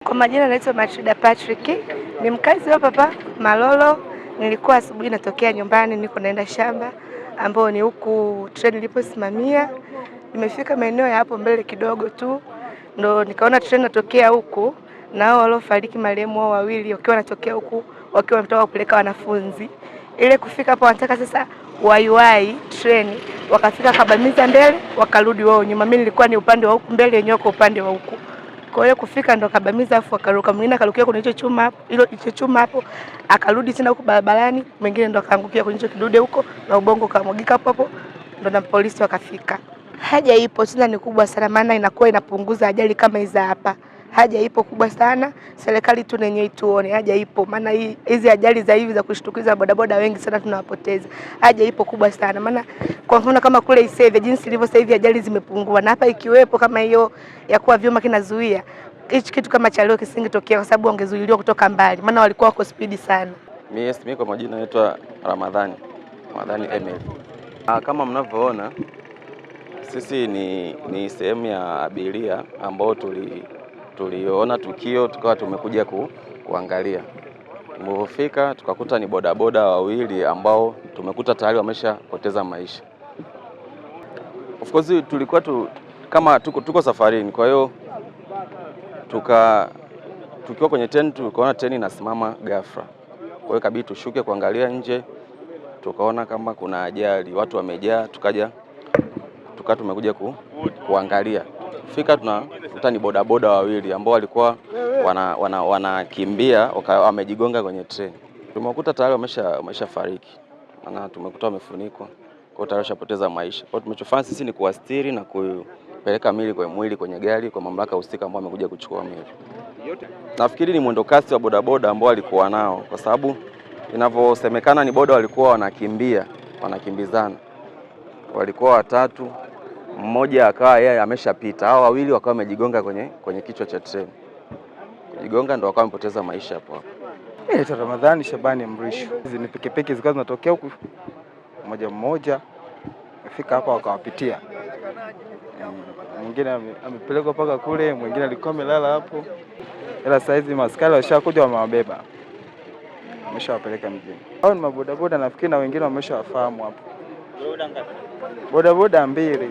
Kwa majina naitwa Matrida Patrick, ni mkazi wa hapa Malolo. Nilikuwa asubuhi natokea nyumbani, niko naenda shamba ambao ni huku treni iliposimamia. Nimefika maeneo ya hapo mbele kidogo tu ndo nikaona treni natokea huku, na hao waliofariki marehemu wao wawili wakiwa natokea huku wakiwa wametoka kupeleka wanafunzi. Ile kufika hapo wanataka sasa waiwai treni, wakafika kabamiza mbele wakarudi wao nyuma. Mimi nilikuwa ni upande wa huku mbele, yenyewe kwa upande wa huku. Kwa hiyo kufika ndo kabamiza, afu akaruka mwingine, akarukia kwenye hicho chuma hapo, hicho chuma hapo, akarudi tena huko barabarani, mwingine ndo akaangukia kwenye hicho kidude huko na ubongo kamwagika hapo hapo, ndo na polisi wakafika. Haja ipo tena ni kubwa sana, maana inakuwa inapunguza ajali kama hizo hapa. Haja ipo kubwa sana, serikali tu yenyewe ituone. Haja ipo, maana hizi ajali za hivi za kushtukiza bodaboda wengi sana tunawapoteza. Haja ipo kubwa sana, maana kwa mfano kama kule Iseve jinsi ilivyo sasa hivi ajali zimepungua, na hapa ikiwepo kama hiyo ya kuwa vyuma kinazuia, hichi kitu kama cha leo kisingetokea, kwa sababu wangezuiliwa kutoka mbali, maana walikuwa wako spidi sana. Mimi kwa majina naitwa Ramadhani Emil. Kama mnavyoona sisi ni sehemu ya abiria ambao tuliona tukio tukawa tumekuja kuangalia. Tumefika tukakuta ni bodaboda wawili ambao tumekuta tayari wameshapoteza maisha. Of course tulikuwa kama tuko safarini, kwa hiyo tukiwa kwenye treni tukaona treni inasimama ghafla. Kwa hiyo kabidi tushuke kuangalia nje, tukaona kama kuna ajali, watu wamejaa, tumekuja kuangalia. Fika tunakuta ni bodaboda wawili ambao walikuwa wanakimbia wamejigonga kwenye treni. Tumekuta tayari wameshafariki. Maana tumekuta wamefunikwa. Kwa hiyo tayari washapoteza maisha. Kwa hiyo tumechofanya sisi ni kuwastiri na kupeleka mwili kwenye gari kwa mamlaka husika ambao wamekuja kuchukua mwili. Nafikiri ni mwendo kasi wa bodaboda ambao walikuwa nao, kwa sababu inavyosemekana ni boda walikuwa wanakimbizana. Walikuwa watatu, mmoja akawa yeye ameshapita. Hao wawili wakawa wamejigonga kwenye kichwa cha treni. Kujigonga ndo wakawa wamepoteza maisha hapo hapo. Naitwa Ramadhani Shabani Mrisho. Hizi ni pikipiki zikawa zinatokea huku mmoja amefika hapa wakawapitia. Mwingine amepelekwa paka kule, mwingine alikuwa amelala hapo. Ila saa hizi maskari washakuja wamewabeba. Wameshawapeleka mjini. Hao ni mabodaboda nafikiri, na wengine wameshawafahamu hapo. Bodaboda 2.